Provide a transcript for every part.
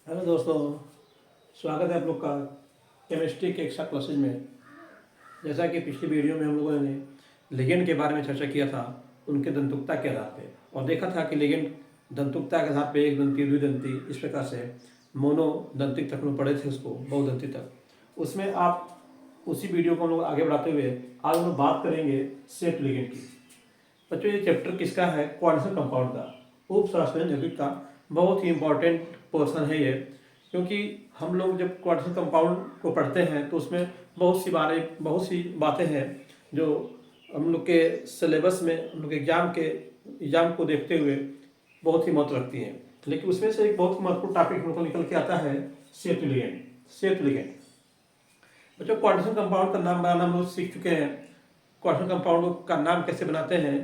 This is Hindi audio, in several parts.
हेलो दोस्तों, स्वागत है आप लोग का केमिस्ट्री के एक्स्ट्रा क्लासेज में। जैसा कि पिछली वीडियो में हम लोगों ने लिगेंड के बारे में चर्चा किया था, उनके दंतुकता के आधार पे, और देखा था कि लिगेंड दंतुकता के आधार पे एक दंती, द्विदंती, इस प्रकार से मोनो दंतिक तक हम पढ़े थे, उसको बहुदंती तक। उसमें आप उसी वीडियो को हम लोग आगे बढ़ाते हुए आज हम लोग बात करेंगे सेट लिगेंड की। बच्चों, ये चैप्टर किसका है? कोऑर्डिनेशन कंपाउंड का, उप संरचना यौगिक का बहुत ही इंपॉर्टेंट पोर्शन है ये। क्योंकि हम लोग जब कोऑर्डिनेशन कंपाउंड को पढ़ते हैं तो उसमें बहुत सी बातें हैं जो हम लोग के सिलेबस में, हम लोग एग्जाम को देखते हुए बहुत ही महत्व रखती हैं। लेकिन उसमें से एक बहुत महत्वपूर्ण टॉपिक हम लोग को निकल के आता है सेतु लिगेंड। सेतु लिगेंड बच्चों, कोऑर्डिनेशन कंपाउंड का नाम बनाना हम लोग सीख चुके हैं। कोऑर्डिनेशन कंपाउंड का नाम कैसे बनाते हैं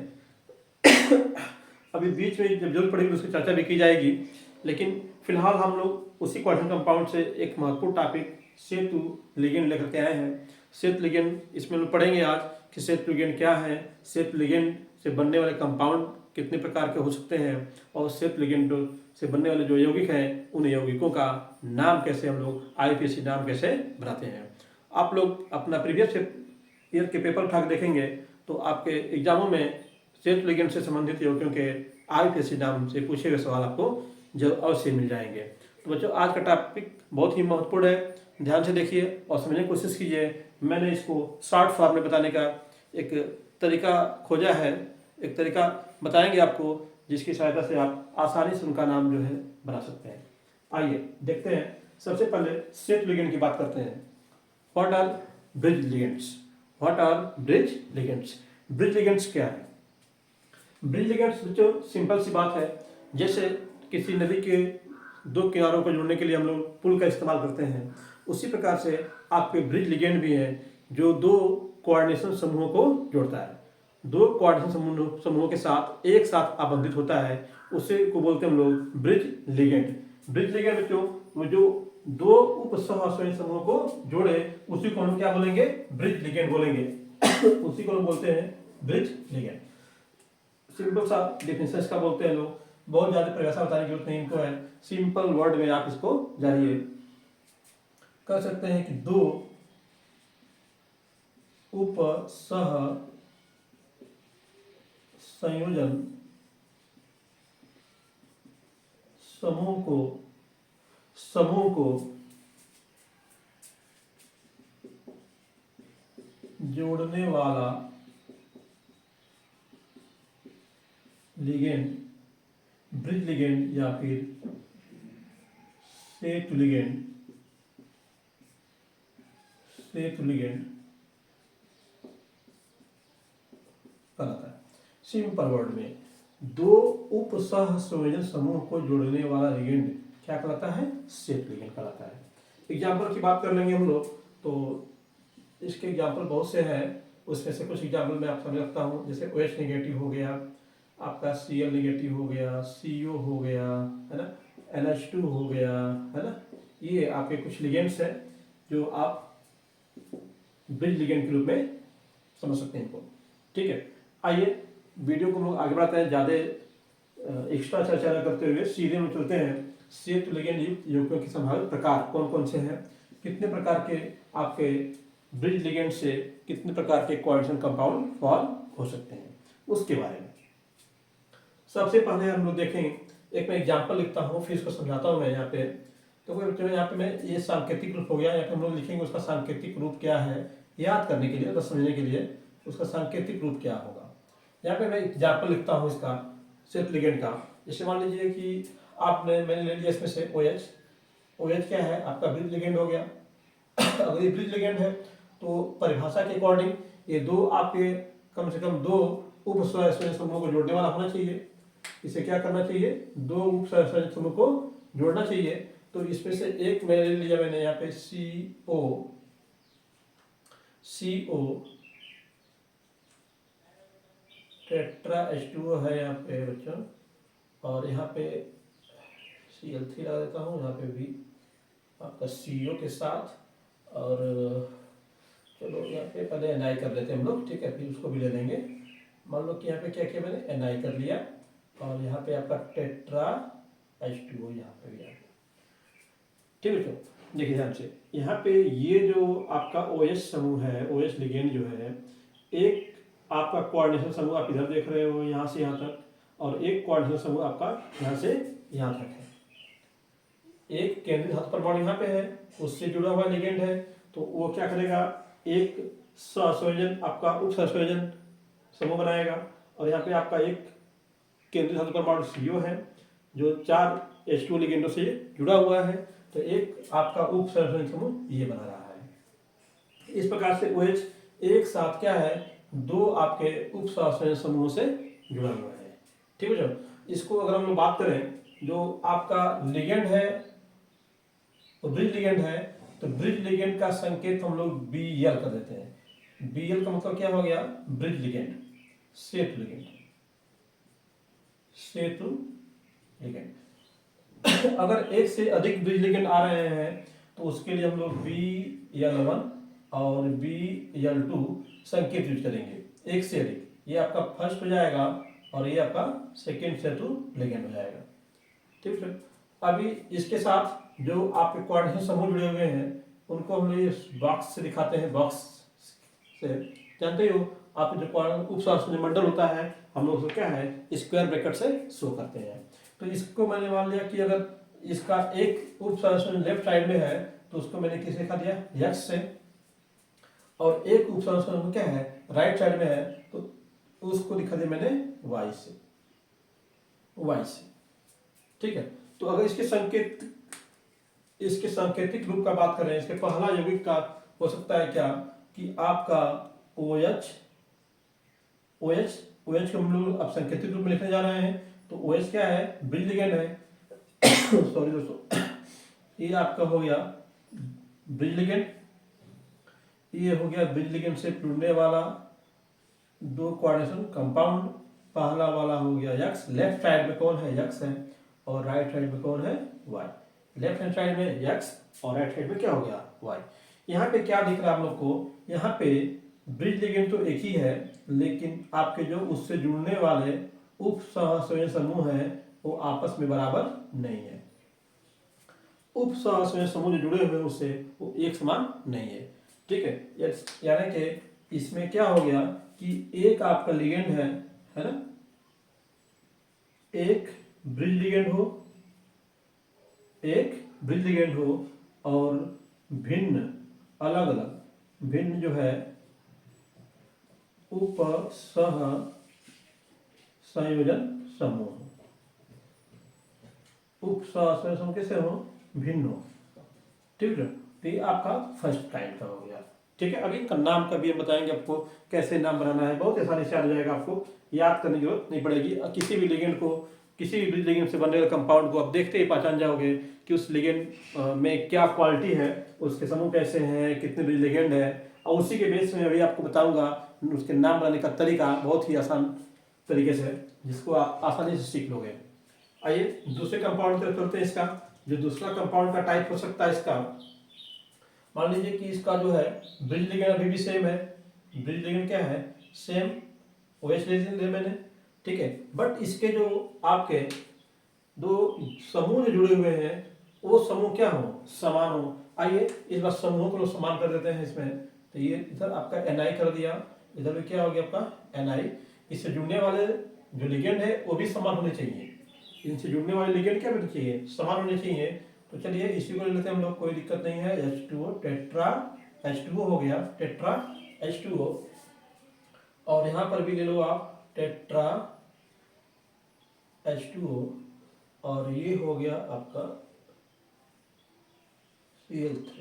अभी बीच में जब जरूरत पड़ेगी उसकी चर्चा भी की जाएगी। लेकिन फिलहाल हम लोग उसी कोऑर्डिनेशन कंपाउंड से एक महत्वपूर्ण टॉपिक सेतु लिगेंड लेकर के आए हैं। सेतु लिगेंड इसमें लोग पढ़ेंगे आज कि सेतु लिगेंड क्या है, सेतु लिगेंड से बनने वाले कंपाउंड कितने प्रकार के हो सकते हैं, और सेतु लिगेंड से बनने वाले जो यौगिक हैं उन यौगिकों का नाम कैसे हम लोग आईपीएससी नाम कैसे बनाते हैं। आप लोग अपना प्रीवियस ईयर के पेपर उठा के देखेंगे तो आपके एग्जामों में सेतु लिगेंड से संबंधित यौगिकों के आईपीएससी नाम से पूछे हुए सवाल आपको जब अवश्य मिल जाएंगे। तो बच्चों, आज का टॉपिक बहुत ही महत्वपूर्ण है, ध्यान से देखिए और समझने की कोशिश कीजिए। मैंने इसको शॉर्ट फॉर्म में बताने का एक तरीका खोजा है, एक तरीका बताएंगे आपको जिसकी सहायता से आप आसानी से उनका नाम जो है बना सकते हैं। आइए देखते हैं। सबसे पहले सेतु लिगेंड की बात करते हैं। What are bridge legends? What are bridge legends? Bridge legends क्या है? ब्रिज लिगेंड्स बच्चों सिंपल सी बात है। जैसे किसी नदी के दो किनारों को जोड़ने के लिए हम लोग पुल का इस्तेमाल करते हैं, उसी प्रकार से आपके ब्रिज लिगेंड भी हैं जो दो कोऑर्डिनेशन समूहों को जोड़ता है। दो कोऑर्डिनेशन समूहों के साथ एक साथ आबंधित होता है, उसे को बोलते हैं हम लोग ब्रिज लिगेंड। ब्रिज लिगेंड बच्चों वो जो दो उप सहसंयोजक समूहों को जोड़े उसी को हम क्या बोलेंगे? ब्रिज लिगेंड बोलेंगे। उसी को हम बोलते हैं ब्रिज लिगेंड। सिंपल सा डेफिनेशन इसका बोलते हैं लोग, बहुत ज्यादा परिभाषा बताने की जरूरत नहीं इनको है, सिंपल वर्ड में आप इसको जानिए। कह सकते हैं कि दो उप सह संयोजन समूह को जोड़ने वाला लिगेंड ब्रिज लिगेंड या फिर सेतु लिगेंड कहलाता है। सिंपल वर्ड में दो उप सह संयोजन समूह को जोड़ने वाला लिगेंड क्या कहलाता है? सेतु लिगेंड कहलाता है। एग्जाम्पल की बात कर लेंगे हम लोग तो इसके एग्जाम्पल बहुत से हैं, उसमें से कुछ एग्जाम्पल मैं आप समझ रखता हूँ। जैसे OH नेगेटिव हो गया, आपका Cl नेगेटिव हो गया, CO हो गया, है ना, NH2 हो गया, है ना। ये आपके कुछ लिगेंड्स हैं जो आप ब्रिज लिगेंड के रूप में समझ सकते हैं इनको। ठीक है, आइए वीडियो को हम लोग आगे बढ़ाते हैं। ज़्यादा एक्स्ट्रा चर्चा न करते हुए सीधे में चलते हैं। सेतु लिगेंड युक्त यौगिकों के संभावित प्रकार कौन कौन से हैं, कितने प्रकार के आपके ब्रिज लिगेंड से कितने प्रकार के कोऑर्डिनेशन कंपाउंड फॉर्म हो सकते हैं, उसके बारे में सबसे पहले हम लोग देखें। एक मैं एग्जांपल लिखता हूँ, फिर इसको समझाता हूँ मैं यहाँ पे। तो बच्चों यहाँ पे मैं ये सांकेतिक रूप हो गया, यहाँ पे हम लोग लिखेंगे उसका सांकेतिक रूप क्या है याद करने के लिए, तो समझने के लिए उसका सांकेतिक रूप क्या होगा। यहाँ पे मैं एग्जाम्पल लिखता हूँ इसका सेतु लिगेंड का। जैसे मान लीजिए कि मैंने ले लिया इसमें से OH क्या है? आपका ब्रिज लिगेंड हो गया। अगर ये ब्रिज लिगेंड है तो परिभाषा के अकॉर्डिंग ये दो आपके कम से कम दो उप सहसंयोजक समूहों को जोड़ने वाला होना चाहिए। इसे क्या करना चाहिए? दो उप सहसंयोजक समूह को जोड़ना चाहिए। तो इसमें से एक मैंने ले लिया, मैंने यहाँ पे CO टेट्रा H2O है यहाँ पे बच्चों, और यहाँ पे Cl3 लगा देता हूँ, यहाँ पे भी आपका CO के साथ, और चलो यहाँ पे पहले Na कर लेते हैं हम लोग, ठीक है, फिर उसको भी ले लेंगे। मान लो कि यहाँ पे क्या किया मैंने, Na कर लिया, और यहाँ पे आपका टेट्रा H2O यहाँ पे भी आ गया। ठीक है। तो देखिए ध्यान से, यहाँ पे ये जो आपका OH समूह है, OH लिगेंड जो है, एक आपका कोऑर्डिनेशन समूह आप इधर देख रहे हो यहाँ से यहाँ तक, और एक कोऑर्डिनेशन समूह आपका यहाँ से यहाँ तक है। एक केंद्रीय धातु परमाणु यहाँ पे है, उससे जुड़ा हुआ लिगेंड है, तो वो क्या करेगा, एक सहसंयोजन आपका उप सहसंयोजन समूह बनाएगा, और यहाँ पे आपका एक केंद्रीय धातु परमाणु CO है जो 4 H2 लिगेंडों से जुड़ा हुआ है, तो एक आपका उप सहसंयोजन समूह ये बना रहा है। इस प्रकार से OH एक साथ क्या है, 2 आपके उप सहसंयोजन समूहों से जुड़ा हुआ है। ठीक है। जब इसको अगर हम लोग बात करें, जो आपका लिगेंड है ब्रिज लिगेंड है, तो ब्रिज लिगेंड का संकेत हम लोग Bl कर देते हैं। Bl का मतलब क्या हो गया, ब्रिज लिगेंड, सेतु लिगेंड, सेतु लिगेंड। अगर एक से अधिक ब्रिज लिगेंड आ रहे हैं तो उसके लिए हम लोग Bl1 और Bl2 संकेत यूज करेंगे, एक से अधिक। ये आपका फर्स्ट हो जाएगा और ये आपका सेकेंड सेतु लिगेंड हो जाएगा। ठीक है। अभी इसके साथ जो आपके कोऑर्डिनेशन समूह जुड़े हुए हैं उनको हम लोग बॉक्स से दिखाते हैं। बॉक्स से जानते हो आप, जो उप सहसंयोजन मंडल होता है हम लोग उसको क्या है, स्क्वायर ब्रैकेट से शो करते हैं। तो इसको मैंने मान लिया कि अगर इसका एक उप सहसंयोजन लेफ्ट साइड में है तो उसको मैंने किस लिखा दिया, x से, और एक उप सहसंयोजन क्या है राइट साइड में है तो उसको लिखा दिया मैंने y से, y से। ठीक है। तो अगर इसके सांकेतिक रूप का बात करें, इसके पहला यौगिक का हो सकता है क्या कि आपका OH को हम लोग अब सांकेतिक रूप में लिखने जा रहे हैं। तो OH क्या है, ब्रिज लिगेंड है। सॉरी दोस्तों, ये आपका हो गया ब्रिज लिगेंड, ये हो गया ब्रिज लिगेंड से जुड़ने वाला 2 कोऑर्डिनेशन कंपाउंड। पहला वाला हो गया x, लेफ्ट साइड में कौन है, x है, और राइट साइड में कौन है, y। लेफ्ट हैंड साइड में x और राइट साइड में क्या हो गया, y। यहाँ पे क्या दिख रहा है आप लोग को, यहाँ पे ब्रिज लिगेंड तो एक ही है, लेकिन आपके जो उससे जुड़ने वाले उप सहसंयोजन समूह हैं वो आपस में बराबर नहीं है। उप सहसंयोजन समूह जो जुड़े हुए हैं उससे वो एक समान नहीं है। ठीक है। यानी कि इसमें क्या हो गया कि एक आपका लिगेंड है ना, एक ब्रिज लिगेंड हो और भिन्न अलग अलग भिन्न जो है उप सह संयोजन समूह, उप सह संयोजन समूह कैसे हो, भिन्न हो। ठीक है। तो ये आपका फर्स्ट टाइप का हो गया। ठीक है। अभी इनका नाम का भी हम बताएंगे आपको कैसे नाम बनाना है, बहुत आसानी से आ जाएगा, आपको याद करने की जरूरत नहीं पड़ेगी। किसी भी लिगेंड को, किसी भी लिगेंड से बनने वाले कंपाउंड को आप देखते ही पहचान जाओगे कि उस लिगेंड में क्या क्वालिटी है, उसके समूह कैसे हैं, कितने भी लिगेंड है, और उसी के बेस में अभी आपको बताऊंगा उसके नाम बनाने का तरीका, बहुत ही आसान तरीके से, जिसको आप आसानी से सीख लोगे। आइए दूसरे कंपाउंड की तरफ चलते हैं। इसका जो दूसरा कंपाउंड का टाइप हो सकता है, इसका मान लीजिए कि इसका जो है ब्रिज लिगेंड अभी भी सेम है। ब्रिज लिगेंड क्या है, सेम OH लिगेंड है मैंने। ठीक है। बट इसके जो आपके 2 समूह जो जुड़े हुए हैं वो समूह क्या हो, समान हो। आइए इस बार समूह को लोग समान कर देते हैं इसमें। तो ये इधर आपका Ni कर दिया, इधर भी क्या हो गया आपका Ni। इससे जुड़ने वाले जो लिगेंड है वो भी समान होने चाहिए, इनसे जुड़ने वाले लिगेंड क्या होने चाहिए, समान होने चाहिए। तो चलिए इसी को ले लेते हैं हम लोग, कोई दिक्कत नहीं है। H2O टेट्रा H2O हो गया, टेट्रा H2O, और यहाँ पर भी ले लो आप टेट्रा H2O, और ये हो गया आपका Cl3।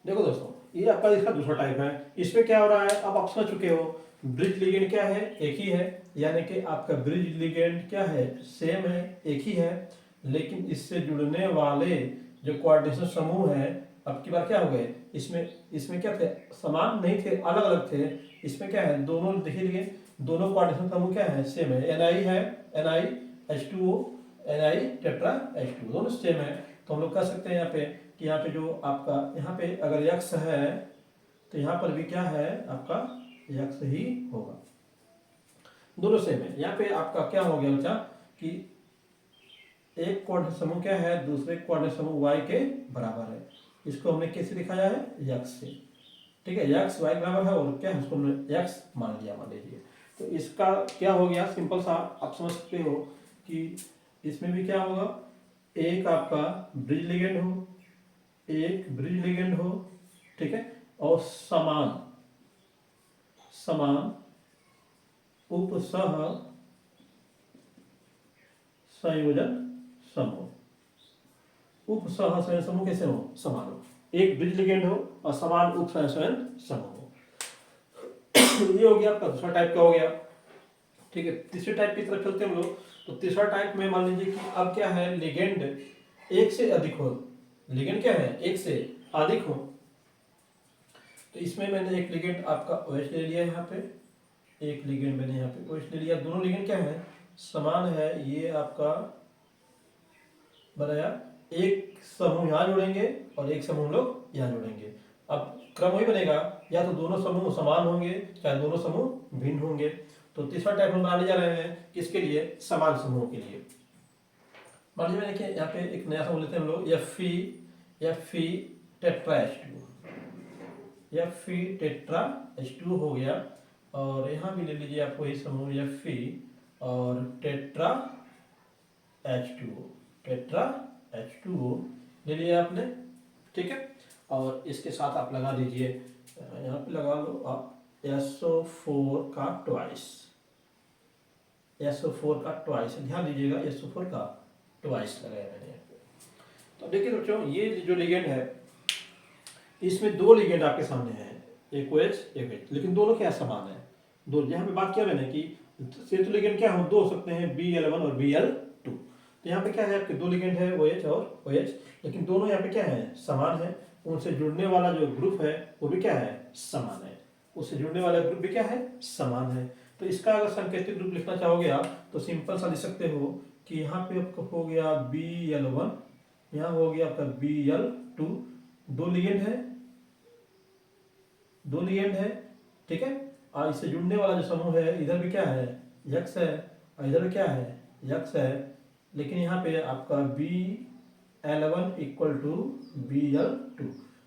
देखो दोस्तों, ये आपका इसका दूसरा टाइप है। इसमें क्या हो रहा है, अब आप समझ चुके हो ब्रिज लिगेंड क्या है, एक ही है। यानी कि आपका ब्रिज लिगेंड क्या है, सेम है, एक ही है, लेकिन इससे जुड़ने वाले जो कोऑर्डिनेशन समूह है अब की बार क्या हो गए, इसमें क्या थे, समान नहीं थे, अलग अलग थे। इसमें क्या है, दोनों देखिए दोनों कोऑर्डिनेशन समूह क्या है, सेम है। Ni है, NiH2O, Ni टेट्रा H2O, दोनों सेम है। तो हम लोग कह सकते हैं यहाँ पे कि यहाँ पे जो आपका यहाँ पे अगर x है तो यहाँ पर भी क्या है आपका x ही होगा, दोनों सेम है। यहाँ पे आपका क्या हो गया बच्चा कि एक कोऑर्डिनेट समूह क्या है, दूसरे कोऑर्डिनेट समूह y के बराबर है। इसको हमने कैसे दिखाया है, x से, ठीक है, x y के बराबर है और क्या है, उसको हमने x मान लिया, मान लीजिए। तो इसका क्या हो गया, सिंपल सा आप समझ सकते हो कि इसमें भी क्या होगा, एक आपका ब्रिज लिगेंड हो, एक ब्रिज लिगेंड हो, ठीक है, और समान समान उपसह संयोजन समूह। उपसह संयोजन समूह कैसे हो, समान हो, एक ब्रिज लिगेंड हो और समान उप संयोजन समूह हो। ये हो गया आपका दूसरा टाइप का हो गया, ठीक है। तीसरे टाइप की तरफ चलते हैं हम लोग। तो तीसरा टाइप में मान लीजिए कि अब क्या है, लिगेंड एक से अधिक हो, लिगेंड क्या है, एक से अधिक हो। तो इसमें मैंने एक लिगेंड आपका OH ले लिया यहाँ पे, एक लिगेंड मैंने यहाँ पे OH ले लिया, दोनों लिगेंड क्या है, समान है। ये आपका बनाया, एक समूह यहाँ जोड़ेंगे और एक समूह लोग यहाँ जोड़ेंगे। अब क्रम वही बनेगा, या तो दोनों समूह समान होंगे चाहे दोनों समूह भिन्न होंगे। तो तीसरा टाइप हम बनाने जा रहे हैं किसके लिए, समान समूह के लिए। मान लीजिए मैंने यहाँ पे एक नया समूह लेते हैं हम लोग, Fe टेट्रा H2 हो गया। और यहाँ भी ले लीजिए आप वही समूह Fe और टेट्रा H2O ले लिया आपने, ठीक है। और इसके साथ आप लगा दीजिए, यहाँ पे लगा लो आप SO4 का ट्वाइस, SO4 का ट्वाइस, ध्यान दीजिएगा SO4 का ट्वाइस लगाया मैंने यहाँ पे। तो देखिए बच्चों, ये जो लिगेंड है इसमें दो लिगेंड आपके सामने हैं, एक OH एक H, लेकिन दोनों क्या समान है, दो। यहाँ पे बात किया मैंने कि सेतु लिगेंड क्या हो, दो हो सकते हैं, Bl1 और Bl2। तो यहाँ पे क्या है, आपके दो लिगेंड है OH और OH, लेकिन दोनों यहाँ पे क्या है, समान है। उनसे जुड़ने वाला जो ग्रुप है वो भी क्या है, समान है, उससे जुड़ने वाला ग्रुप भी क्या है, समान है। तो इसका अगर संकेतिक रूप लिखना चाहोगे आप तो सिंपल सा लिख सकते हो कि यहाँ पे आपका हो गया Bl1, यहाँ हो गया आपका Bl2, दो लिगेंड है, ठीक है। और इससे जुड़ने वाला जो समूह है, इधर भी क्या है, X है और इधर भी क्या है, X है। लेकिन यहाँ पे आपका Bl1 इक्वल टू Bl2,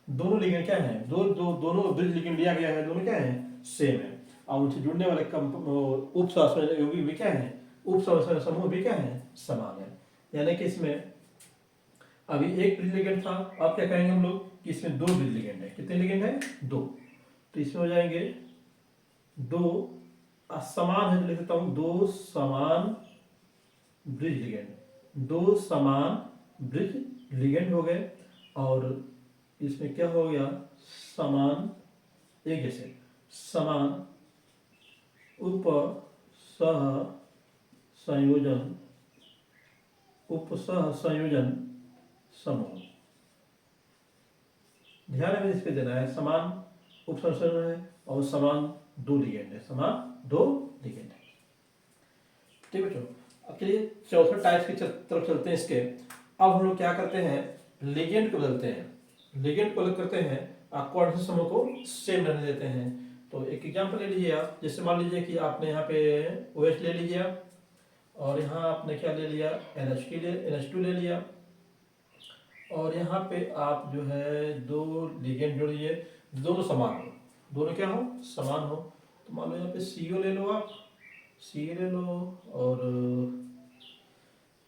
दोनों लिगेंड क्या है, दोनों ब्रिज लिगेंड लिया गया है, दोनों क्या है, सेम है। और उनसे जुड़ने वाले उप सहसंयोगी भी क्या है, उप सहसंयोजक समूह भी क्या है, समान है। यानी कि इसमें अभी एक ब्रिज लिगेंड था, अब क्या कहेंगे हम लोग कि इसमें दो ब्रिज लिगेंड है। कितने लिगेंड है, दो। तो इसमें हो जाएंगे दो समान है, तो लिख देता हूं दो समान ब्रिज लिगेंड, दो समान ब्रिज लिगेंड हो गए। और इसमें क्या हो गया, समान, एक जैसे समान उप सह संयोजन, उपसह संयोजन समूह। ध्यान में इस पे देना है, समान उपसंयोजन है और समान दो लिगेंड है, समान दो लिगेंड है, ठीक बच्चों। अब चलिए चौथे टाइप की तरफ चलते हैं इसके। अब हम लोग क्या करते हैं, लिगेंड को बदलते हैं, लिगेंड को अलग करते हैं, कोऑर्डिनेट समूह को सेम रहने देते हैं। तो एक एग्जांपल ले लीजिए आप, जैसे मान लीजिए कि आपने यहाँ पे OH ले लीजिए और यहाँ आपने क्या ले लिया, NH2 ले लिया, और यहाँ पे आप जो है दो लिगेंड जोड़िए, दोनों समान हो, दोनों क्या हो, समान हो। तो मान लो यहाँ पे CO ले लो आप, CO ले लो, और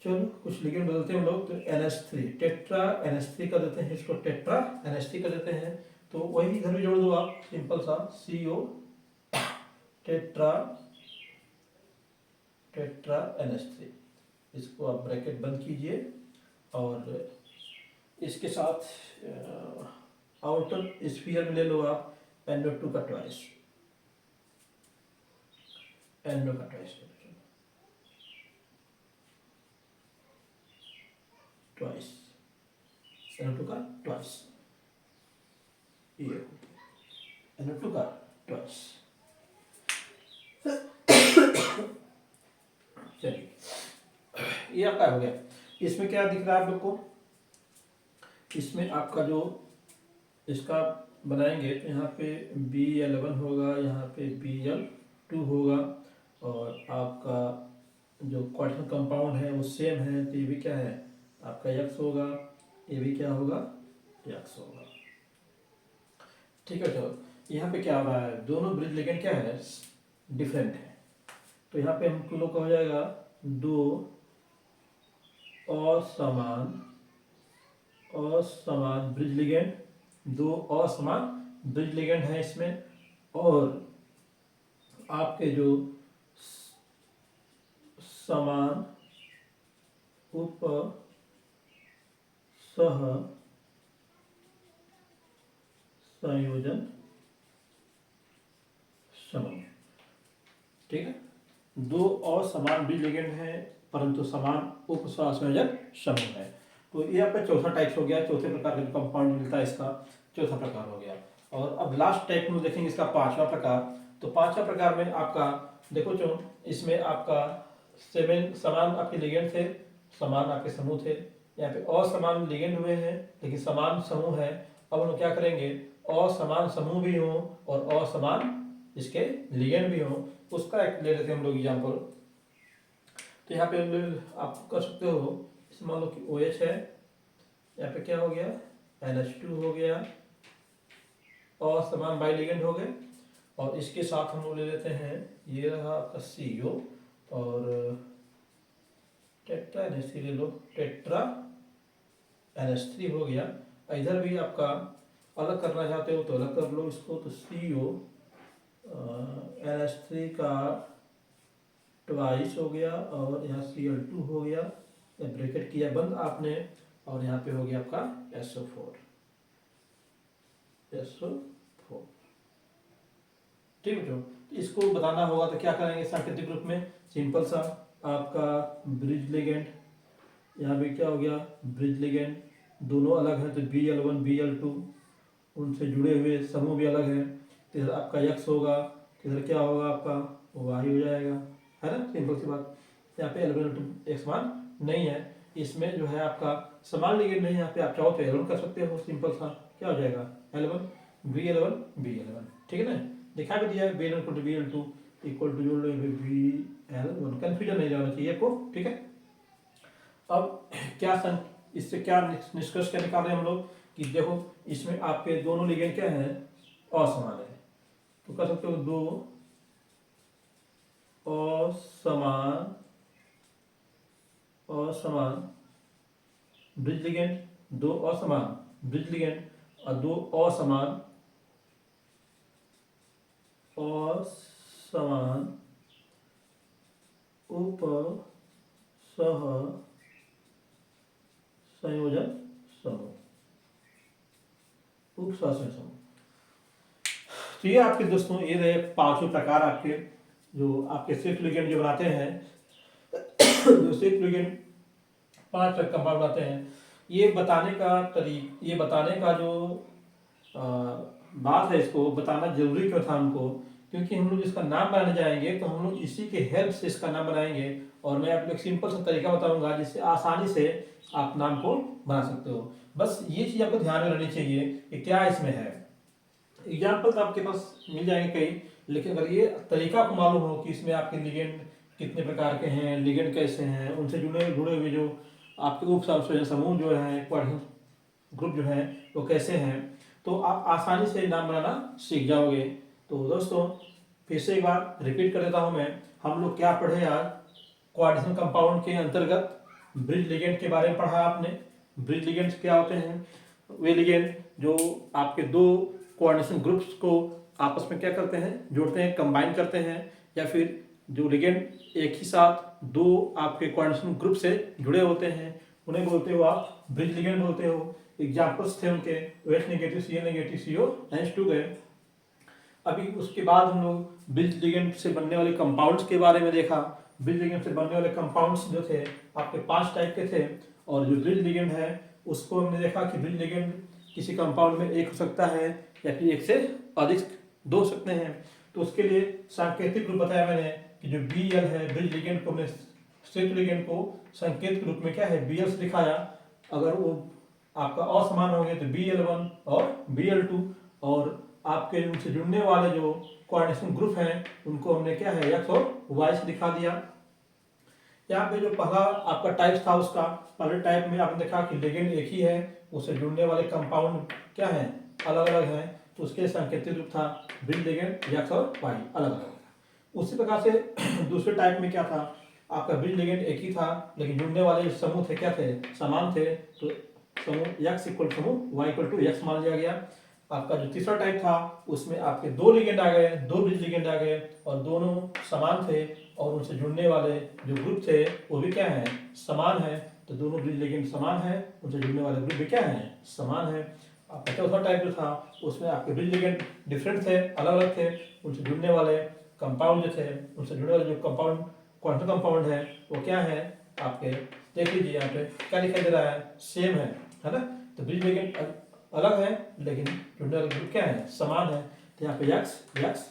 चलो कुछ लिगेंड बदलते हैं हम लोग। तो NH3 टेट्रा NH3 कर देते हैं, इसको टेट्रा NH3 कर देते हैं। तो वही इधर भी जोड़ दो आप, सिंपल सा CO टेट्रा NH3, इसको आप ब्रैकेट बंद कीजिए। और इसके साथ आउटर स्फीयर में ले लो आप NO2 का ट्वाइस, NO का ट्वाइस NO2 का ट्वाइस, ये NO2 का ट्वाइस। चलिए ये आपका हो गया। इसमें क्या दिख रहा है आप लोग को, इसमें आपका जो इसका बनाएंगे तो यहाँ पे Bl1 होगा, यहाँ पे Bl2 होगा, और आपका जो क्वाड्रेटिक कंपाउंड है वो सेम है, तो ये भी क्या है आपका यक्स होगा, ये भी क्या होगा यक्स होगा। ठीक है, तो यहाँ पे क्या हो रहा है, दोनों ब्रिज लिगेंड क्या है डिफरेंट है। तो यहाँ पे हम लोग का हो जाएगा दो असमान ब्रिज लिगेंड, दो असमान ब्रिज लिगेंड है इसमें, और आपके जो समान उप सह संयोजन समूह। ठीक है, दो और समान ब्रिज लिगेंड है परंतु समान उप सह संयोजन समूह है। तो ये आपका चौथा टाइप हो गया, चौथे प्रकार का कंपाउंड मिलता है इसका चौथा प्रकार हो गया। और अब लास्ट टाइप में देखेंगे इसका पांचवा प्रकार। तो पांचवा प्रकार में आपका देखो जो इसमें आपका सेवन समान आपके लिगेंड थे, समान आपके समूह थे, यहाँ पे असमान लिगेंड हुए हैं लेकिन समान समूह है। अब हम लोग क्या करेंगे, असमान समूह भी हो और असमान इसके लिगेंड भी हो, उसका एक ले लेते हैं हम लोग एग्जाम्पल। तो यहाँ पे आप कर सकते हो, इसमें मान लो कि OH है, यहाँ पे क्या हो गया NH2 हो गया, असमान बाई लिगेंड हो गए, और इसके साथ हम लोग ले लेते हैं ये रहा आपका CO और टेट्रा NH3 ले लो, टेट्रा NH3 हो गया। इधर भी आपका अलग करना चाहते हो तो अलग कर लो इसको, तो CO NH3 का ट्वाइस हो गया और यहाँ Cl2 हो गया, ब्रैकेट किया बंद आपने, और यहाँ पे हो गया आपका SO4। ठीक है, तो इसको बताना होगा तो क्या करेंगे सांकेतिक रूप में, सिंपल सा आपका ब्रिज लिगेंड, यहाँ भी क्या हो गया ब्रिज लिगेंड, दोनों अलग हैं तो Bl1 Bl2, उनसे जुड़े हुए समूह भी अलग हैं, तो इधर आपका X होगा, इधर क्या होगा आपका Y हो जाएगा, है ना, सिंपल सी बात। यहाँ पे L1 एक समान नहीं है, इसमें जो है आपका समान लिगेंड नहीं है, यहाँ पे आप चाहो तो L1 कर सकते हो, सिंपल सा क्या हो जाएगा L1 Bl1 ठीक है ना, दिखा भी दिया है Bl1 Bl2 इक्वल टू जोड़ लो Bl1, कंफ्यूजन नहीं रहना चाहिए आपको। ठीक है, अब क्या इससे क्या निष्कर्ष क्या निकाल रहे हैं हम लोग कि देखो इसमें आपके दोनों लिगेंड क्या है असमान है, तो कर सकते हो दो असमान ब्रिज लिगेंड, दो असमान ब्रिज लिगेंड और दो असमान उप सह संयोजन समूह, उप सह संयोजन समूह। तो ये आपके दोस्तों ये रहे पांचों प्रकार आपके, जो आपके शीर्ष लिगेंड जो बनाते हैं जो शीर्ष लिगेंड 5 कंपाउंड बनाते हैं, ये बताने का जो बात है, इसको बताना जरूरी क्यों था हमको, क्योंकि हम लोग इसका नाम बनाने जाएंगे तो हम लोग इसी के हेल्प से इसका नाम बनाएंगे, और मैं आपको एक सिंपल सा तरीका बताऊंगा जिससे आसानी से आप नाम को बना सकते हो। बस ये चीज आपको ध्यान में रखनी चाहिए कि क्या इसमें है। एग्जाम्पल तो आपके पास मिल जाएंगे कई, लेकिन अगर ये तरीका आपको मालूम हो कि इसमें आपके लिगेंड कितने प्रकार के हैं, लिगेंड कैसे हैं, उनसे जुड़े हुए जो आपके उप समूह जो है ग्रुप जो है वो कैसे हैं, तो आप आसानी से नाम बनाना सीख जाओगे। तो दोस्तों फिर से एक बार रिपीट कर देता हूं मैं, हम लोग क्या पढ़े आज, कोऑर्डिनेशन कंपाउंड के अंतर्गत ब्रिज लिगेंड के बारे में पढ़ा आपने। ब्रिज लिगेंड क्या होते हैं, वे लिगेंड जो आपके दो कोऑर्डिनेशन ग्रुप्स को आपस में क्या करते हैं, जोड़ते हैं, कंबाइन करते हैं, या फिर जो लिगेंड एक ही साथ दो आपके कोऑर्डिनेशन ग्रुप से जुड़े होते हैं उन्हें बोलते हो आप ब्रिज लिगेंड बोलते हो। एग्जाम्पल्स थे उनके OH negative Cl negative CO NH2 गए। अभी उसके बाद हम लोग ब्रिज लिगेंड से बनने वाले कंपाउंड्स के बारे में देखा। ब्रिज लिगेंड से बनने वाले कंपाउंड्स जो थे आपके 5 टाइप के थे, और जो ब्रिज लिगेंड है उसको हमने देखा कि ब्रिज लिगेंड किसी कंपाउंड में एक हो सकता है या फिर एक से अधिक दो हो सकते हैं। तो उसके लिए सांकेतिक रूप बताया मैंने कि जो Bl है ब्रिज लिगेंड को हमने शीर्ष लिगेंड को संकेत के रूप में क्या है Bl से दिखाया। अगर वो आपका असमान होंगे तो Bl1 और Bl2, और आपके उनसे जुड़ने वाले जो कोऑर्डिनेशन ग्रुप हैं उनको हमने क्या है X और Y से दिखा दिया। यहाँ पे जो पहला आपका टाइप था उसका, पहले टाइप में आपने देखा कि लिगेंड एक ही है, उससे जुड़ने वाले कंपाउंड क्या हैं, अलग अलग हैं, तो उसके सांकेतिक रूप था ब्रिज लिगेंड, एक्स और वाई अलग अलग। उसी प्रकार से दूसरे टाइप में क्या था, आपका ब्रिज लिगेंड एक ही था लेकिन जुड़ने वाले समूह थे क्या थे, समान थे, तो समूह एक्स इक्वल समूह वाई इक्वल टू एक्स मान लिया गया। आपका जो तीसरा टाइप था उसमें आपके दो लिगेंड आ गए, दो ब्रिज लिगेंड आ गए और दोनों समान थे और उनसे जुड़ने वाले जो ग्रुप थे वो भी क्या है, समान है, तो दोनों ब्रिज लिगेंड समान है, उनसे जुड़ने वाले ग्रुप भी क्या है, समान है। आपका चौथा टाइप जो था उसमें आपके ब्रिज लिगेंड डिफरेंट थे, अलग अलग थे, उनसे जुड़ने वाले कंपाउंड जो थे, उनसे जुड़ने वाले जो कंपाउंड क्वांटम कंपाउंड है वो क्या है आपके, देख लीजिए यहाँ पे क्या दिखाई दे रहा है, सेम है ना। तो ब्रिज लिगेंड अलग है लेकिन जुड़ने वाले ग्रुप क्या है, समान है, तो यहाँ पे एक्स एक्स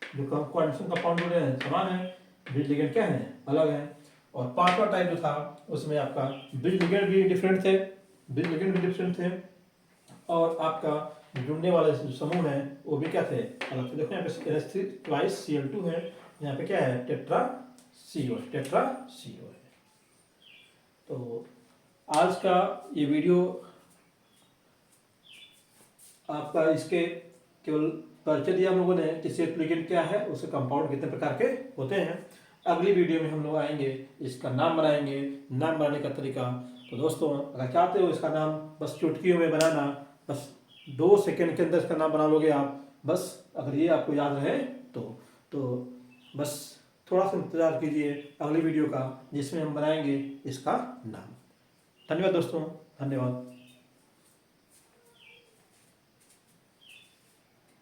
जो क्वांटम कंपाउंड जुड़े हैं समान है, ब्रिज लिगेंड क्या है, अलग है। और पांचवा टाइप जो था उसमें आपका ब्रिज लिगेंड भी डिफरेंट थे, ब्रिज लिगेंड भी डिफरेंट थे और आपका जुड़ने वाले जो समूह है वो भी क्या थे, अलग थे। देखो यहाँ पे NH3 ट्वाइस Cl2 है, यहाँ पे क्या है, टेट्रा CO है। तो आज का ये वीडियो आपका इसके केवल परिचय दिया हम लोगों ने कि सेट लिगेंड क्या है, उसके कंपाउंड कितने प्रकार के होते हैं। अगली वीडियो में हम लोग आएंगे, इसका नाम बनाएंगे, नाम बनाने का तरीका। तो दोस्तों अगर चाहते हो इसका नाम बस चुटकियों में बनाना, बस 2 सेकंड के अंदर इसका नाम बना लोगे आप, बस अगर ये आपको याद रहे तो बस थोड़ा सा इंतजार कीजिए अगली वीडियो का जिसमें हम बनाएंगे इसका नाम। धन्यवाद दोस्तों, धन्यवाद।